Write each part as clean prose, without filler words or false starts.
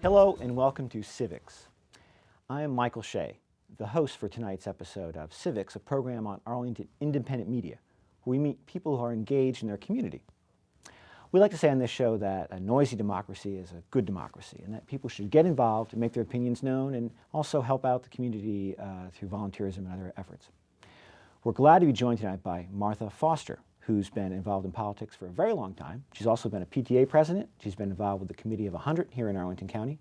Hello and welcome to Civics. I am Michael Shea, the host for tonight's episode of Civics, a program on Arlington Independent Media, where we meet people who are engaged in their community. We like to say on this show that a noisy democracy is a good democracy, and that people should get involved and make their opinions known and also help out the community through volunteerism and other efforts. We're glad to be joined tonight by Martha Foster, who's been involved in politics for a very long time. She's also been a PTA president. She's been involved with the Committee of 100 here in Arlington County.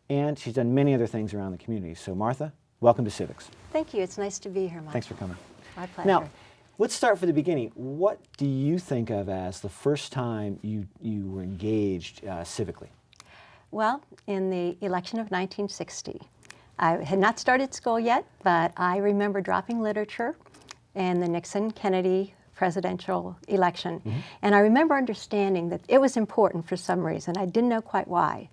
And she's done many other things around the community. So Martha, welcome to Civics. Thank you. It's nice to be here, Mike. Thanks for coming. My pleasure. Now, let's start from the beginning. What do you think of as the first time you were engaged civically? Well, in the election of 1960, I had not started school yet, but I remember dropping literature in the Nixon-Kennedy presidential election. And I remember understanding that it was important for some reason. I didn't know quite why,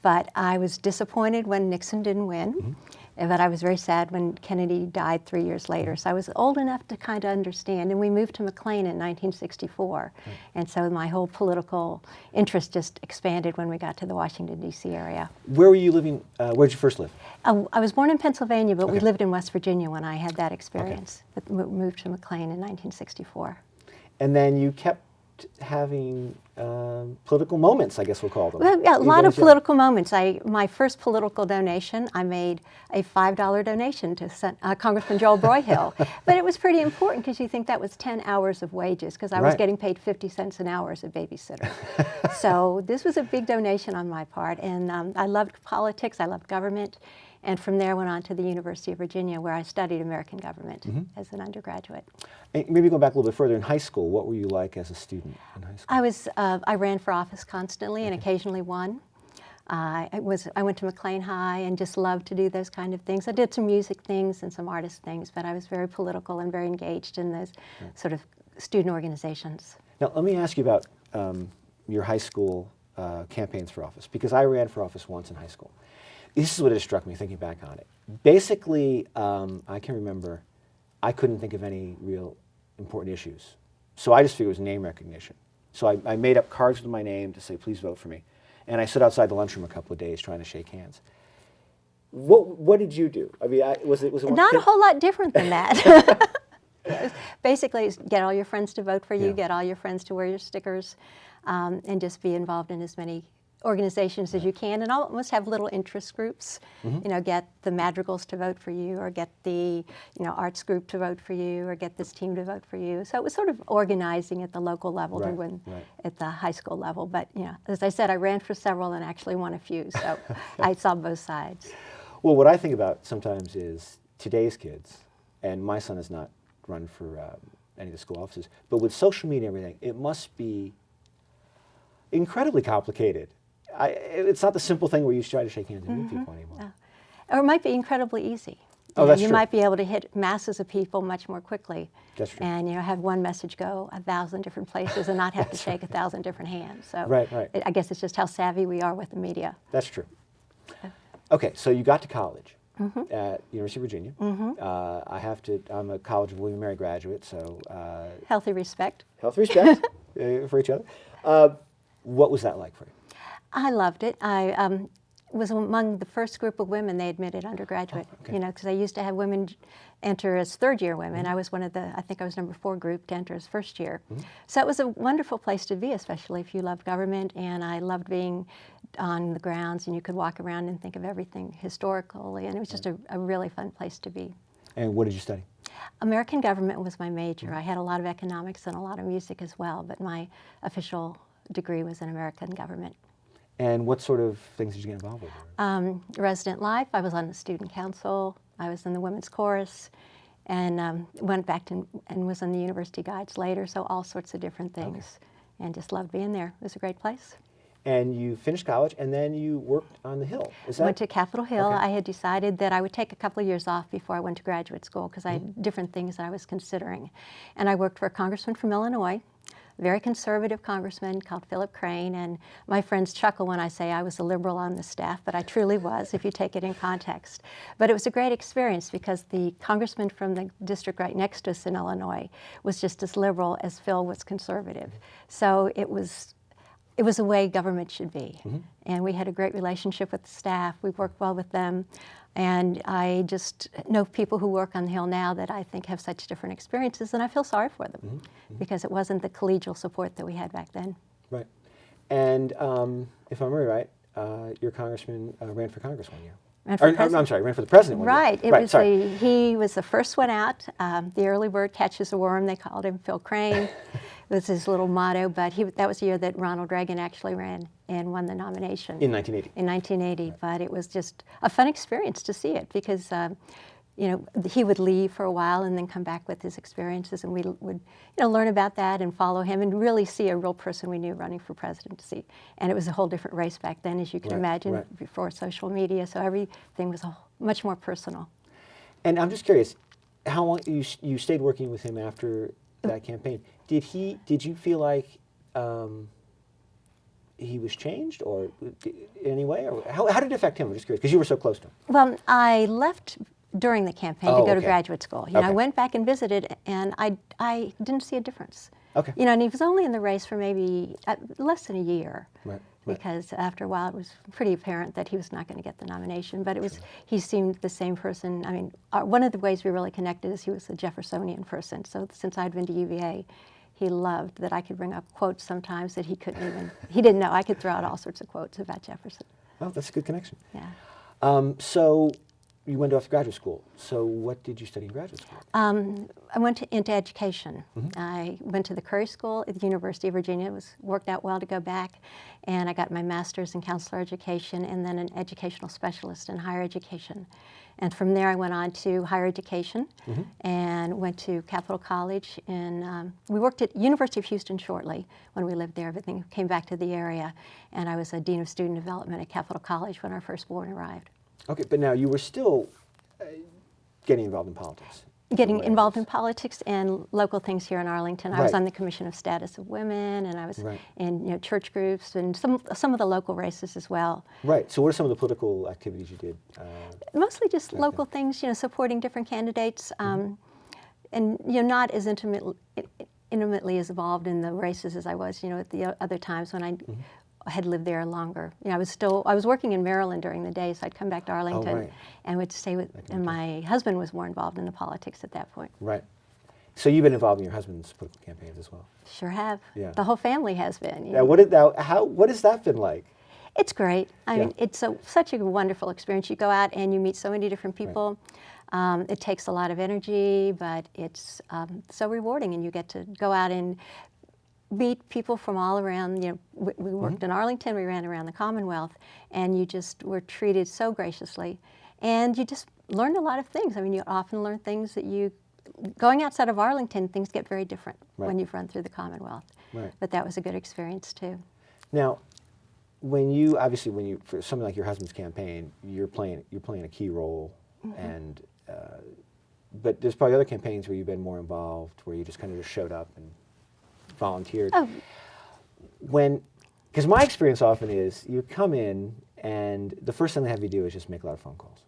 but I was disappointed when Nixon didn't win, but I was very sad when Kennedy died 3 years later. So I was old enough to kind of understand, and we moved to McLean in 1964. And so my whole political interest just expanded when we got to the Washington, D.C. area. Where were you living? Where did you first live? I was born in Pennsylvania, but we lived in West Virginia when I had that experience. But moved to McLean in 1964. And then you kept having political moments, I guess we'll call them. Well, yeah, a lot of political moments. My first political donation, I made a $5 donation to Congressman Joel Broyhill. But it was pretty important because you think that was 10 hours of wages because I was getting paid 50 cents an hour as a babysitter. So this was a big donation on my part. And I loved politics, I loved government. And from there went on to the University of Virginia, where I studied American government as an undergraduate. And maybe going back a little bit further, in high school, what were you like as a student in high school? I ran for office constantly and occasionally won. I went to McLean High and just loved to do those kind of things. I did some music things and some artist things, but I was very political and very engaged in those sort of student organizations. Now, let me ask you about your high school campaigns for office, because I ran for office once in high school. This is what it struck me thinking back on it. Basically, I can remember I couldn't think of any real important issues. So I just figured it was name recognition. So I made up cards with my name to say, please vote for me. And I stood outside the lunchroom a couple of days trying to shake hands. What did you do? I mean, was it not a whole lot different than that. Basically, get all your friends to vote for you, get all your friends to wear your stickers, and just be involved in as many organizations as you can, and almost have little interest groups. You know, get the madrigals to vote for you, or get the arts group to vote for you, or get this team to vote for you. So it was sort of organizing at the local level to win at the high school level. But as I said, I ran for several and actually won a few. So I saw both sides. Well, what I think about sometimes is today's kids, and my son has not run for any of the school offices, but with social media and everything, it must be incredibly complicated. It's not the simple thing where you try to shake hands and meet people anymore. Or it might be incredibly easy. That's you true. might be able to hit masses of people much more quickly. That's true. And have one message go 1,000 different places and not have to shake 1,000 different hands. So I guess it's just how savvy we are with the media. That's true. Okay, so you got to college at University of Virginia. I'm a College of William & Mary graduate, so... healthy respect. Healthy respect for each other. What was that like for you? I loved it. I was among the first group of women they admitted undergraduate, because I used to have women enter as third-year women. I was one of I think I was number 4 group to enter as first year. So it was a wonderful place to be, especially if you loved government, and I loved being on the grounds, and you could walk around and think of everything historically, and it was just a really fun place to be. And what did you study? American government was my major. I had a lot of economics and a lot of music as well, but my official degree was in American government. And what sort of things did you get involved with? Resident life. I was on the student council. I was in the women's chorus, and went back to and was on the university guides later. So all sorts of different things, and just loved being there. It was a great place. And you finished college, and then you worked on the Hill. Went to Capitol Hill. I had decided that I would take a couple of years off before I went to graduate school because I had different things that I was considering. And I worked for a congressman from Illinois, a very conservative congressman called Philip Crane, and my friends chuckle when I say I was a liberal on the staff, but I truly was, if you take it in context. But it was a great experience because the congressman from the district right next to us in Illinois was just as liberal as Phil was conservative. So it was it was the way government should be. And we had a great relationship with the staff. We worked well with them. And I just know people who work on the Hill now that I think have such different experiences, and I feel sorry for them because it wasn't the collegial support that we had back then. Right. And if I'm right, your congressman ran for Congress one year. I'm sorry, ran for the president one year. Right. He was the first one out. The early bird catches the worm, they called him. Phil Crane was his little motto, but that was the year that Ronald Reagan actually ran and won the nomination. In 1980. In 1980, right. But it was just a fun experience to see it because you know, he would leave for a while and then come back with his experiences, and we would, you know, learn about that and follow him and really see a real person we knew running for presidency. And it was a whole different race back then, as you can imagine, before social media. So everything was much more personal. And I'm just curious, how long you stayed working with him after that campaign? Did you feel like he was changed, or in any way, or how did it affect him? I'm just curious because you were so close to him. Well, I left during the campaign to go to graduate school. You know, I went back and visited, and I didn't see a difference. Okay. You know, and he was only in the race for maybe less than a year. Right. Because after a while it was pretty apparent that he was not going to get the nomination. But it was he seemed the same person. I mean, one of the ways we really connected is he was a Jeffersonian person. So since I'd been to UVA, he loved that I could bring up quotes sometimes that he couldn't even, he didn't know. I could throw out all sorts of quotes about Jefferson. Oh, that's a good connection. Yeah. So you went off to graduate school. So what did you study in graduate school? I went into education. I went to the Curry School at the University of Virginia. It worked out well to go back. And I got my master's in counselor education and then an educational specialist in higher education. And from there I went on to higher education and went to Capitol College. We worked at University of Houston shortly when we lived there. Everything came back to the area. And I was a dean of student development at Capitol College when our firstborn arrived. Okay, but now you were still getting involved in politics. Getting involved in politics and local things here in Arlington. I was on the Commission of Status of Women, and I was in church groups and some of the local races as well. Right. So what are some of the political activities you did? Mostly just local things, supporting different candidates, and not as intimately as involved in the races as I was, at the other times when I had lived there longer. I was working in Maryland during the day, so I'd come back to Arlington and would stay with, and my husband was more involved in the politics at that point. Right. So you've been involved in your husband's political campaigns as well? Sure have. Yeah. The whole family has been. Yeah. What has that been like? It's great. I mean, it's such a wonderful experience. You go out and you meet so many different people. Right. It takes a lot of energy, but it's so rewarding, and you get to go out and meet people from all around. We worked in Arlington, we ran around the Commonwealth, and you just were treated so graciously. And you just learned a lot of things. I mean, you often learn things that going outside of Arlington, things get very different when you've run through the Commonwealth. Right. But that was a good experience too. Now, for something like your husband's campaign, you're playing a key role, and but there's probably other campaigns where you've been more involved, where you just kind of just showed up and volunteered. Oh. Because my experience often is you come in and the first thing they have you do is just make a lot of phone calls.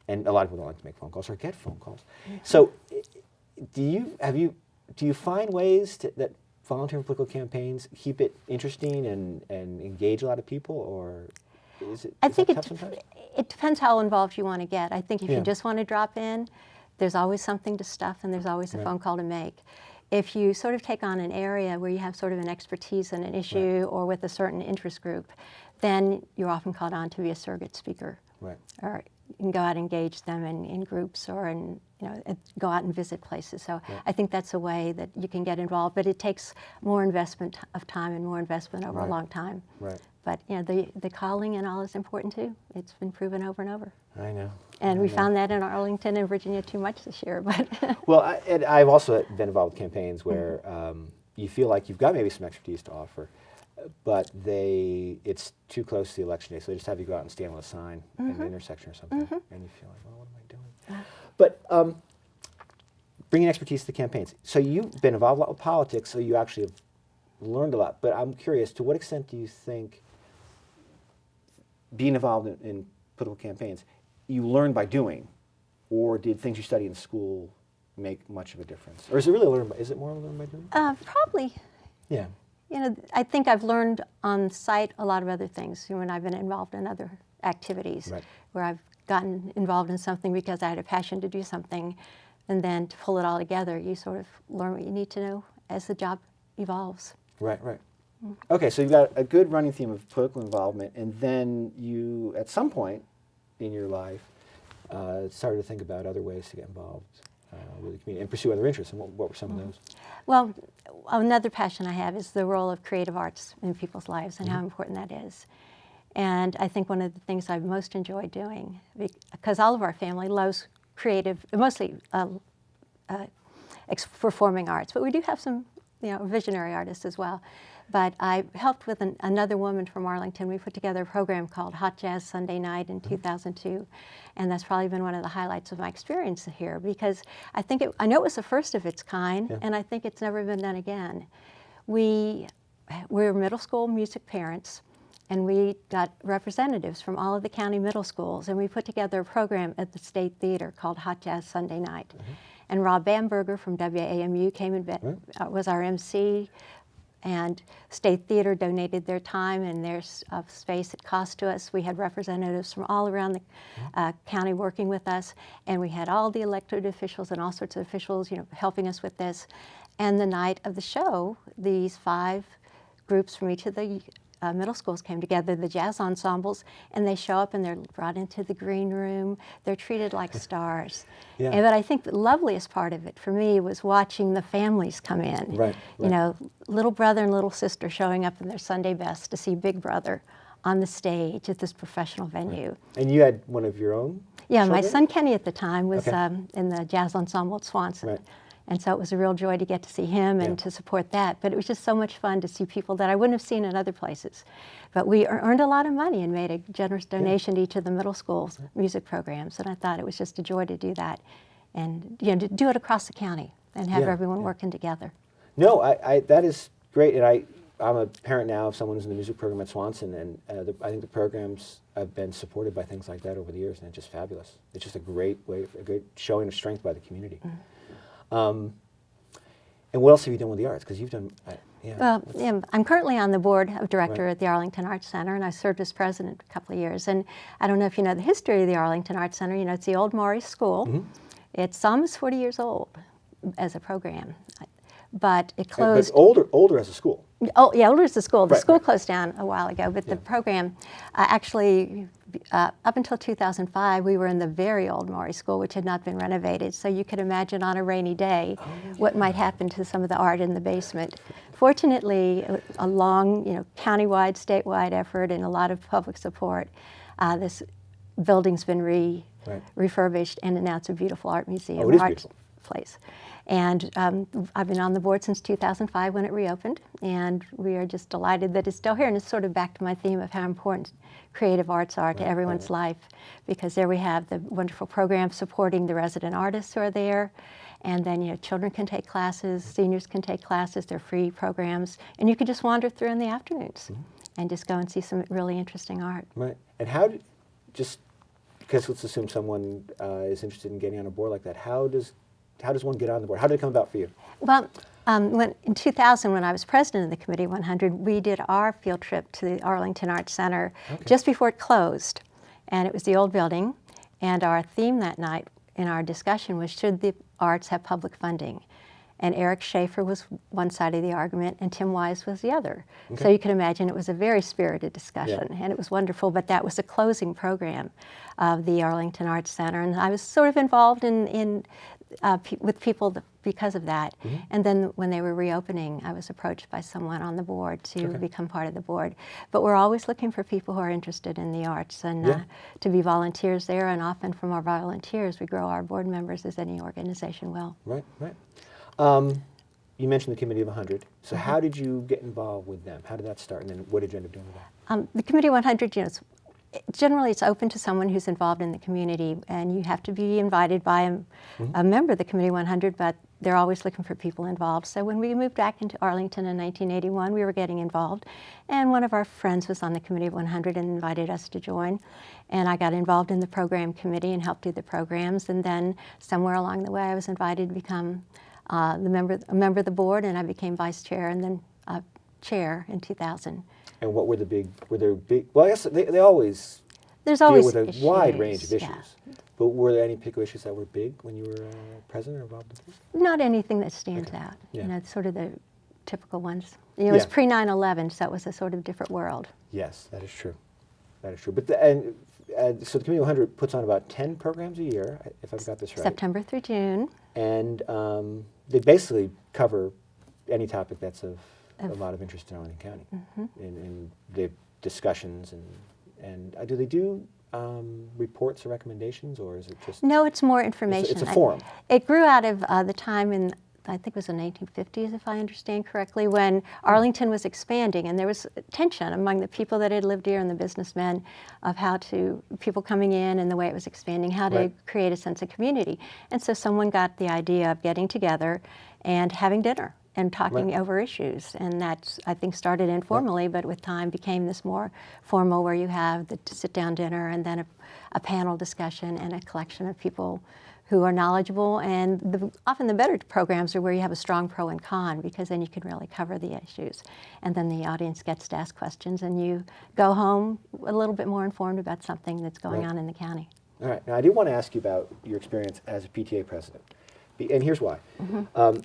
And a lot of people don't like to make phone calls or get phone calls. So do you find ways that volunteering political campaigns keep it interesting and engage a lot of people, or is it tough sometimes? It depends how involved you want to get. I think if you just want to drop in, there's always something to stuff and there's always a phone call to make. If you sort of take on an area where you have sort of an expertise in an issue or with a certain interest group, then you're often called on to be a surrogate speaker. Right. Or you can go out and engage them in groups or go out and visit places. So I think that's a way that you can get involved, but it takes more investment of time and more investment over a long time. Right. But the calling and all is important too. It's been proven over and over. I know. And we found that in Arlington and Virginia too much this year. But well, I've also been involved with campaigns where you feel like you've got maybe some expertise to offer, but it's too close to the election day, so they just have you go out and stand on a sign in an intersection or something, and you feel like, well, what am I doing? But bringing expertise to the campaigns. So you've been involved a lot with politics, so you actually have learned a lot. But I'm curious, to what extent do you think being involved in political campaigns, you learn by doing, or did things you study in school make much of a difference? Or is it really more learned by doing? Probably. Yeah. I think I've learned on site a lot of other things when I've been involved in other activities, where I've gotten involved in something because I had a passion to do something, and then to pull it all together, you sort of learn what you need to know as the job evolves. Right, right. Okay, so you've got a good running theme of political involvement, and then you, at some point in your life, started to think about other ways to get involved with the community and pursue other interests. And what were some of those? Well, another passion I have is the role of creative arts in people's lives and how important that is. And I think one of the things I've most enjoyed doing, because all of our family loves creative, mostly performing arts, but we do have some visionary artists as well. But I helped with another woman from Arlington. We put together a program called Hot Jazz Sunday Night in 2002, and that's probably been one of the highlights of my experience here, because I know it was the first of its kind, and I think it's never been done again. We're middle school music parents, and we got representatives from all of the county middle schools, and we put together a program at the State Theater called Hot Jazz Sunday Night. And Rob Bamberger from WAMU came and was our MC. And State Theater donated their time and their space it cost to us. We had representatives from all around the county working with us, and we had all the elected officials and all sorts of officials, helping us with this. And the night of the show, these 5 groups from each of the middle schools came together, the jazz ensembles, and they show up and they're brought into the green room. They're treated like stars. But I think the loveliest part of it for me was watching the families come in. Little brother and little sister showing up in their Sunday best to see Big Brother on the stage at this professional venue. And you had one of your own? Yeah, my son Kenny at the time was in the jazz ensemble at Swanson. And so it was a real joy to get to see him and to support that. But it was just so much fun to see people that I wouldn't have seen in other places. But we earned a lot of money and made a generous donation to each of the middle schools' music programs. And I thought it was just a joy to do that, and to do it across the county and have everyone working together. No, that is great. And I'm a parent now of someone who's in the music program at Swanson, and I think the programs have been supported by things like that over the years, and it's just fabulous. It's just a great way, a great showing of strength by the community. And what else have you done with the arts? Because you've done, Well, I'm currently on the board of director at the Arlington Arts Center, and I served as president a couple of years. And I don't know if you know the history of the Arlington Arts Center. It's the old Maury School. It's almost 40 years old as a program, but it closed. But older as a school. Oh, yeah, older as a school. The school closed down a while ago, but the program actually, up until 2005, we were in the very old Maury School, which had not been renovated. So you could imagine on a rainy day what might happen to some of the art in the basement. Fortunately, a long, countywide, statewide effort and a lot of public support, this building's been refurbished, and now it's a beautiful art museum, art place. And I've been on the board since 2005 when it reopened, and we are just delighted that it's still here. And it's sort of back to my theme of how important creative arts are to everyone's life, because there we have the wonderful program supporting the resident artists who are there, and then children can take classes, seniors can take classes, they're free programs, and you can just wander through in the afternoons and just go and see some really interesting art. Right. And how, because let's assume someone is interested in getting on a board like that, how does one get on the board? How did it come about for you? Well, in 2000, when I was president of the Committee 100, we did our field trip to the Arlington Arts Center just before it closed. And it was the old building. And our theme that night in our discussion was, should the arts have public funding? And Eric Schaefer was one side of the argument, and Tim Wise was the other. So you can imagine it was a very spirited discussion, and it was wonderful. But that was the closing program of the Arlington Arts Center. And I was sort of involved with people because of that. And then when they were reopening, I was approached by someone on the board to become part of the board. But we're always looking for people who are interested in the arts and to be volunteers there. And often from our volunteers, we grow our board members, as any organization will. Right. You mentioned the Committee of 100. So how did you get involved with them? How did that start? And then what did you end up doing with that? The Committee 100, generally it's open to someone who's involved in the community, and you have to be invited by a member of the Committee 100, but they're always looking for people involved. So when we moved back into Arlington in 1981, we were getting involved, and one of our friends was on the Committee of 100 and invited us to join. And I got involved in the program committee and helped do the programs, and then somewhere along the way I was invited to become a member of the board, and I became vice chair, and then chair in 2000. And what were there big, well, I guess they always There's deal always with a issues, wide range of issues. yeah. But were there any particular issues that were big when you were president or involved in this? Not anything that stands Okay. out. Yeah. You know, sort of the typical ones. You know, it was Yeah. pre 9/11, so it was a sort of different world. Yes, that is true. That is true. But so the Community 100 puts on about 10 programs a year, if I've got this right. September through June. And they basically cover any topic that's of a lot of interest in Arlington County. In the discussions and do they do reports or recommendations, or is it just? No, it's more information. It's a forum. It grew out of the time in, I think it was the 1950s, if I understand correctly, when Arlington was expanding, and there was tension among the people that had lived here and the businessmen of people coming in and the way it was expanding, how to Right. create a sense of community. And so someone got the idea of getting together and having dinner and talking Right. over issues. And that's, I think, started informally, but with time became this more formal, where you have the sit-down dinner and then a panel discussion and a collection of people who are knowledgeable. And often the better programs are where you have a strong pro and con, because then you can really cover the issues. And then the audience gets to ask questions, and you go home a little bit more informed about something that's going Right. on in the county. All right. Now, I do want to ask you about your experience as a PTA president. And here's why.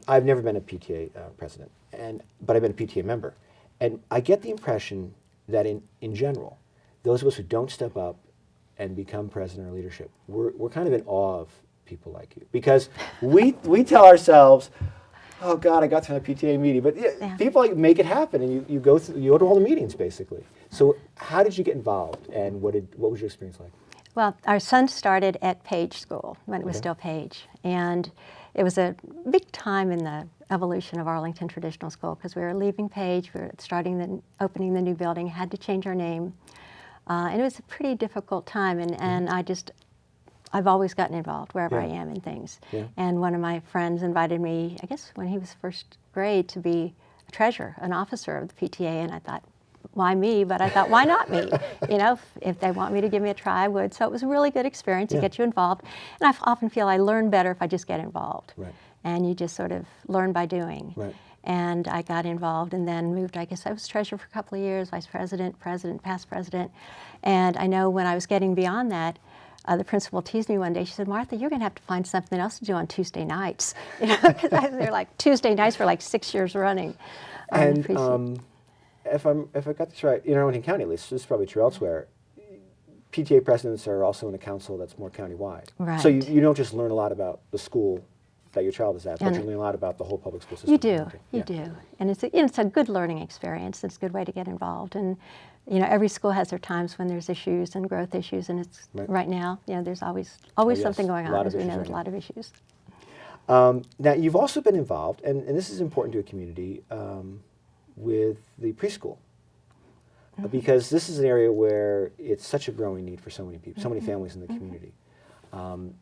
I've never been a PTA president, but I've been a PTA member. And I get the impression that in general, those of us who don't step up and become president or leadership, we're kind of in awe of people like you. Because we tell ourselves, oh God, I got to a PTA meeting. But Yeah. people like make it happen, and you go to all the meetings, basically. So how did you get involved, and what was your experience like? Well, our son started at Page School when it was Okay. still Page, and it was a big time in the evolution of Arlington Traditional School, because we were leaving Page, we were opening the new building, had to change our name, and it was a pretty difficult time. And I've always gotten involved wherever I Yeah. am in things. Yeah. And one of my friends invited me, I guess when he was first grade, to be a treasurer, an officer of the PTA, and I thought, why me? But I thought, why not me? You know, if they want me to give me a try, I would. So it was a really good experience to Yeah. get you involved. And I often feel I learn better if I just get involved. Right. And you just sort of learn by doing. Right. And I got involved and then moved. I guess I was treasurer for a couple of years, vice president, past president. And I know when I was getting beyond that, the principal teased me one day. She said, Martha, you're going to have to find something else to do on Tuesday nights. You know, because they're like Tuesday nights for like 6 years running. And if I got this right, in Arlington County at least, this is probably true elsewhere, PTA presidents are also in a council that's more countywide. Right. So you don't just learn a lot about the school that your child is at, but And you learn a lot about the whole public school system. You do, don't you Yeah. do. And it's a good learning experience. It's a good way to get involved. And, you know, every school has their times when there's issues and growth issues, and it's Right. now, you know, there's always yes, something going a on, lot of as we issues know, right there's a lot of issues. Now, you've also been involved, and this is important to a community, with the preschool. Because this is an area where it's such a growing need for so many people, so many families in the community.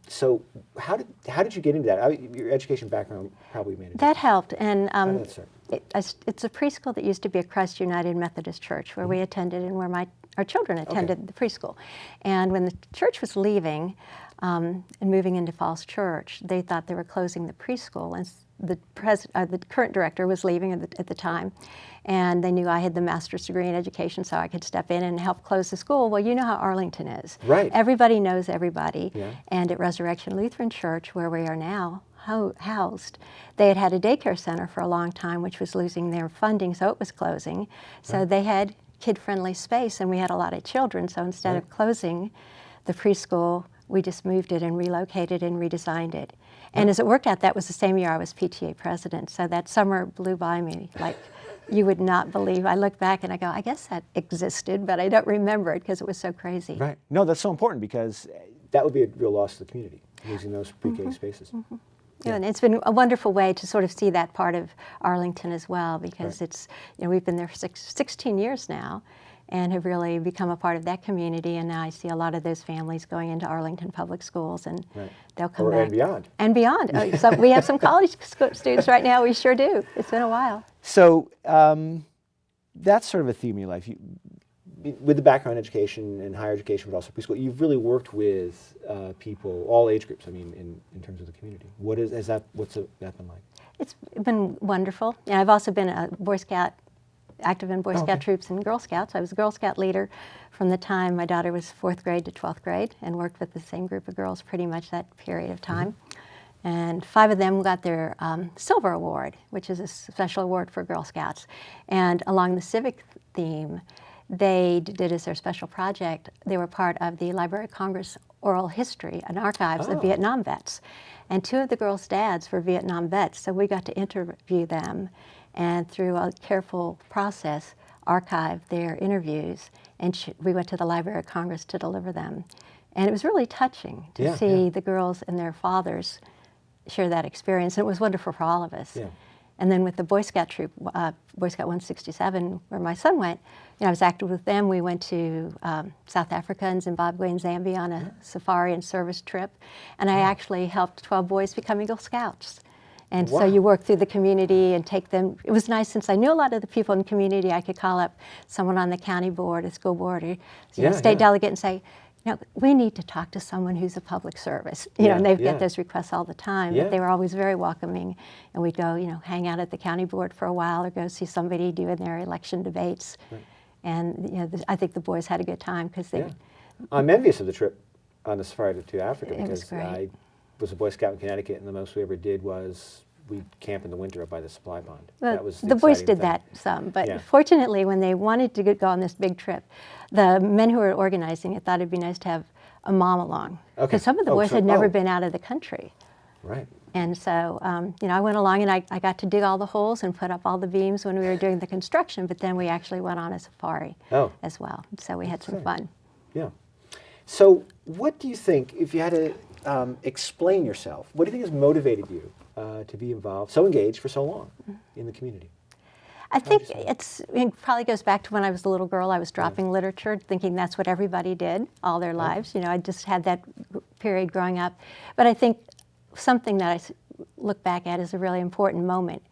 So how did you get into that? Your education background probably made it. That helped. And How did that start? it's a preschool that used to be a Christ United Methodist Church, where we attended and where our children attended the preschool. And when the church was leaving and moving into Falls Church, they thought they were closing the preschool. And the current director was leaving at the time. And they knew I had the master's degree in education, so I could step in and help close the school. Well, you know how Arlington is. Right. Everybody knows everybody. Yeah. And at Resurrection Lutheran Church, where we are now housed, they had a daycare center for a long time, which was losing their funding, so it was closing. So they had kid-friendly space, and we had a lot of children. So instead of closing the preschool, we just moved it and relocated and redesigned it. And as it worked out, that was the same year I was PTA president. So that summer blew by me like you would not believe. I look back and I go, I guess that existed, but I don't remember it because it was so crazy. Right. No, that's so important, because that would be a real loss to the community, losing those pre-K spaces. Yeah, and it's been a wonderful way to sort of see that part of Arlington as well, because it's, you know, we've been there for 16 years now and have really become a part of that community. And now I see a lot of those families going into Arlington public schools, and they'll come back. And beyond. And beyond. Oh, so we have some college students right now. We sure do. It's been a while. So that's sort of a theme in your life. With the background in education and higher education, but also preschool, you've really worked with people, all age groups, I mean, in terms of the community. What's that been like? It's been wonderful. And I've also been a Boy Scout active in Boy Scout troops and Girl Scouts. I was a Girl Scout leader from the time my daughter was 4th grade to 12th grade, and worked with the same group of girls pretty much that period of time. And 5 of them got their Silver Award, which is a special award for Girl Scouts. And along the civic theme, they did as their special project, they were part of the Library of Congress oral history and archives of Vietnam vets. And 2 of the girls' dads were Vietnam vets, so we got to interview them, and through a careful process, archived their interviews, and we went to the Library of Congress to deliver them. And it was really touching to see the girls and their fathers share that experience, and it was wonderful for all of us. And then with the Boy Scout troop, Boy Scout 167, where my son went, I was active with them. We went to South Africa and Zimbabwe and Zambia on a safari and service trip, and I actually helped 12 boys become Eagle Scouts. And so you work through the community and take them. It was nice, since I knew a lot of the people in the community, I could call up someone on the county board, a school board, or state delegate, and say, we need to talk to someone who's a public service. And they get those requests all the time, but they were always very welcoming. And we'd go, hang out at the county board for a while, or go see somebody doing their election debates. And I think the boys had a good time, because they. I'm envious of the trip on the safari to Africa, because I was a Boy Scout in Connecticut, and the most we ever did was we'd camp in the winter up by the supply pond. Well, that was the boys did that some, but fortunately, when they wanted to go on this big trip, the men who were organizing it thought it'd be nice to have a mom along, because some of the boys had never been out of the country. Right. And so, I went along, and I got to dig all the holes and put up all the beams when we were doing the construction, but then we actually went on a safari as well. So we had some fun. Yeah. So what do you think, if you had to explain yourself, what do you think has motivated you to be involved, so engaged for so long in the community? I think it probably goes back to when I was a little girl. I was dropping literature, thinking that's what everybody did all their lives. I just had that period growing up. But I think something that I look back at as a really important moment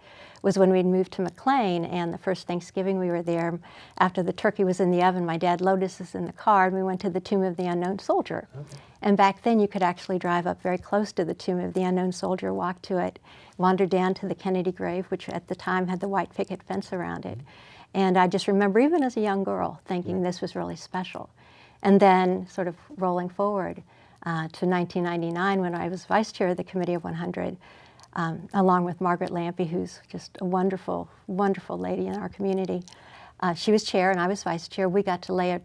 was when we'd moved to McLean, and the first Thanksgiving we were there, after the turkey was in the oven, my dad loaded us in the car, and we went to the Tomb of the Unknown Soldier. And back then you could actually drive up very close to the Tomb of the Unknown Soldier, walk to it, wander down to the Kennedy grave, which at the time had the white picket fence around it. And I just remember, even as a young girl, thinking this was really special. And then sort of rolling forward to 1999, when I was vice chair of the Committee of 100, along with Margaret Lampy, who's just a wonderful, wonderful lady in our community. She was chair and I was vice chair. We got to lay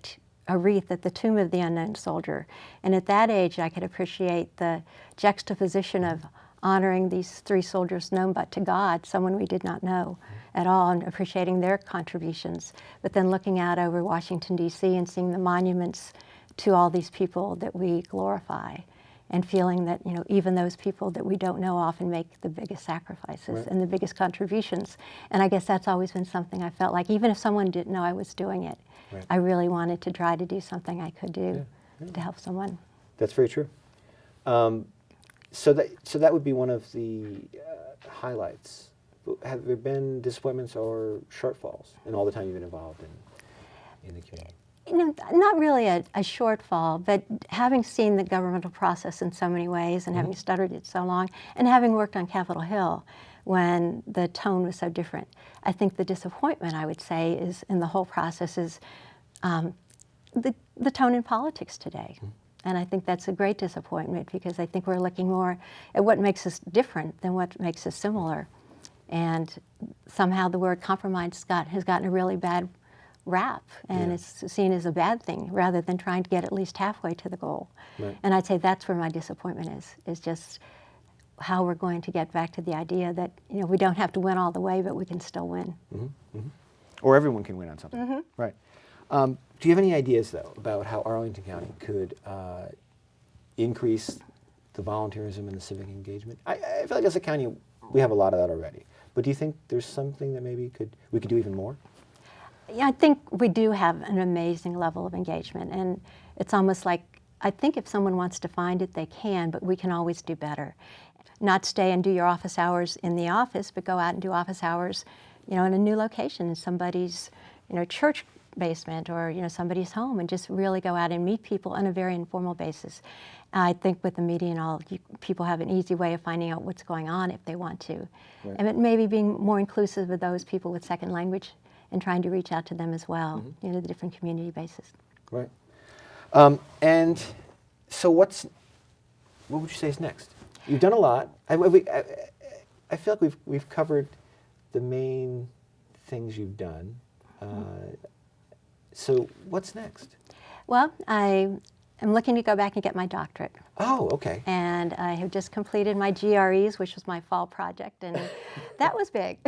a wreath at the Tomb of the Unknown Soldier. And at that age, I could appreciate the juxtaposition of honoring these 3 soldiers known but to God, someone we did not know at all, and appreciating their contributions. But then looking out over Washington, D.C. and seeing the monuments to all these people that we glorify, and feeling that, even those people that we don't know often make the biggest sacrifices and the biggest contributions. And I guess that's always been something I felt like, even if someone didn't know I was doing it, I really wanted to try to do something I could do to help someone. That's very true. So that would be one of the highlights. Have there been disappointments or shortfalls in all the time you've been involved in the community? Not really a shortfall, but having seen the governmental process in so many ways, and having studied it so long, and having worked on Capitol Hill when the tone was so different, I think the disappointment, I would say, is in the whole process is the tone in politics today. And I think that's a great disappointment, because I think we're looking more at what makes us different than what makes us similar. And somehow the word compromise has gotten a really bad rap, and it's seen as a bad thing rather than trying to get at least halfway to the goal. And I'd say that's where my disappointment is just how we're going to get back to the idea that we don't have to win all the way, but we can still win. Or everyone can win on something. Right. Do you have any ideas, though, about how Arlington County could increase the volunteerism and the civic engagement? I feel like as a county we have a lot of that already, but do you think there's something that maybe we could do even more? Yeah, I think we do have an amazing level of engagement, and it's almost like, I think if someone wants to find it, they can, but we can always do better. Not stay and do your office hours in the office, but go out and do office hours, in a new location, in somebody's, church basement, or, somebody's home, and just really go out and meet people on a very informal basis. I think with the media and all, people have an easy way of finding out what's going on if they want to. And it maybe being more inclusive of those people with second language and trying to reach out to them as well, the different community bases. Right. And so what would you say is next? You've done a lot. I feel like we've covered the main things you've done. So what's next? Well, I am looking to go back and get my doctorate. Oh, okay. And I have just completed my GREs, which was my fall project, and that was big.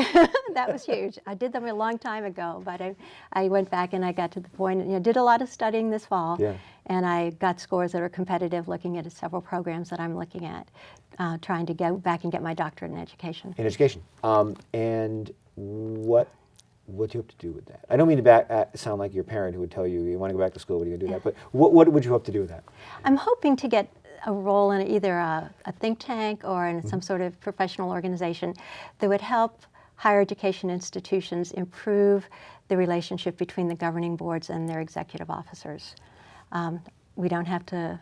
That was huge. I did them a long time ago, but I went back and I got to the point, did a lot of studying this fall, and I got scores that are competitive, looking at several programs that I'm looking at, trying to go back and get my doctorate in education. In education. And what do you hope to do with that? I don't mean to sound like your parent who would tell you want to go back to school, what are you going to do that? But what would you hope to do with that? I'm hoping to get a role in either a think tank or in some sort of professional organization that would help higher education institutions improve the relationship between the governing boards and their executive officers. We don't have to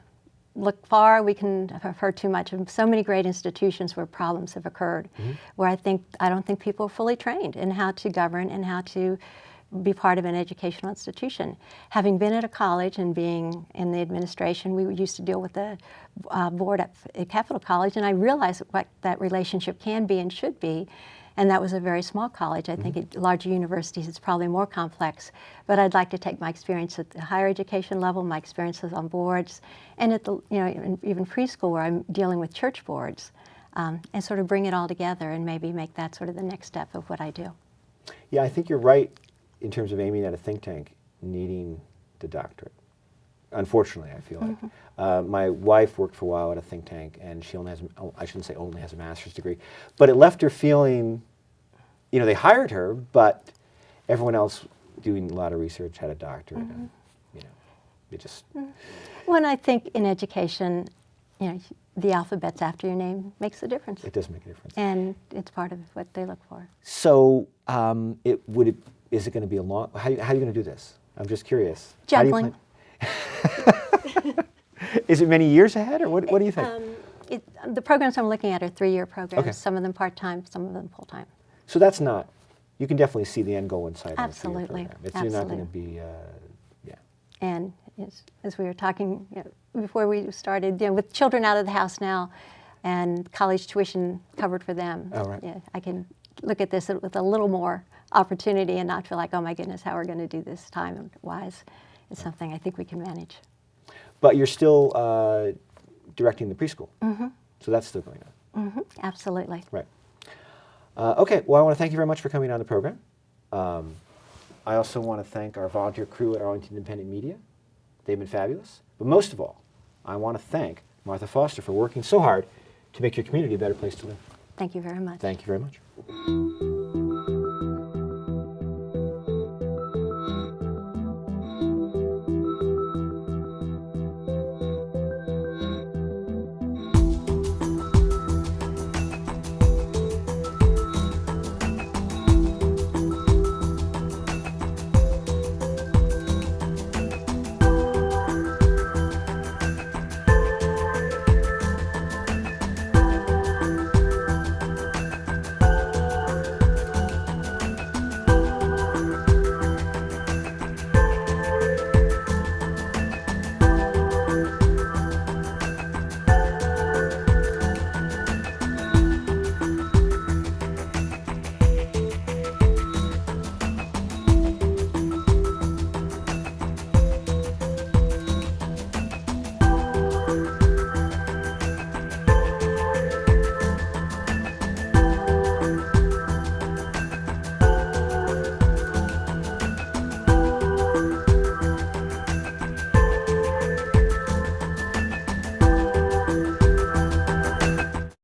look far. We can have heard too much of so many great institutions where problems have occurred, where I don't think people are fully trained in how to govern and how to be part of an educational institution. Having been at a college and being in the administration, we used to deal with the board at Capital College, and I realized what that relationship can be and should be. And that was a very small college. I think at larger universities it's probably more complex. But I'd like to take my experience at the higher education level, my experiences on boards, and at the even preschool where I'm dealing with church boards, and sort of bring it all together and maybe make that sort of the next step of what I do. Yeah, I think you're right in terms of aiming at a think tank needing the doctorate. Unfortunately, I feel like. My wife worked for a while at a think tank, and she only has, I shouldn't say only has a master's degree, but it left her feeling, they hired her, but everyone else doing a lot of research had a doctorate, and, it just... Well, and I think in education, the alphabet's after your name makes a difference. It does make a difference. And it's part of what they look for. So, is it going to be a long, how are you going to do this? I'm just curious. Juggling. Is it many years ahead, or what do you think? The programs I'm looking at are 3-year programs, Okay. Some of them part-time, some of them full-time. So that's not, you can definitely see the end goal inside of a 3-year Absolutely. program. You're not going to be, And as we were talking before we started, with children out of the house now and college tuition covered for them, I can look at this with a little more opportunity and not feel like, oh my goodness, how we're going to do this time-wise. It's something I think we can manage. But you're still directing the preschool, so that's still going on. Absolutely. Right. Okay, well, I want to thank you very much for coming on the program. I also want to thank our volunteer crew at Arlington Independent Media. They've been fabulous. But most of all, I want to thank Martha Foster for working so hard to make your community a better place to live. Thank you very much. Thank you very much.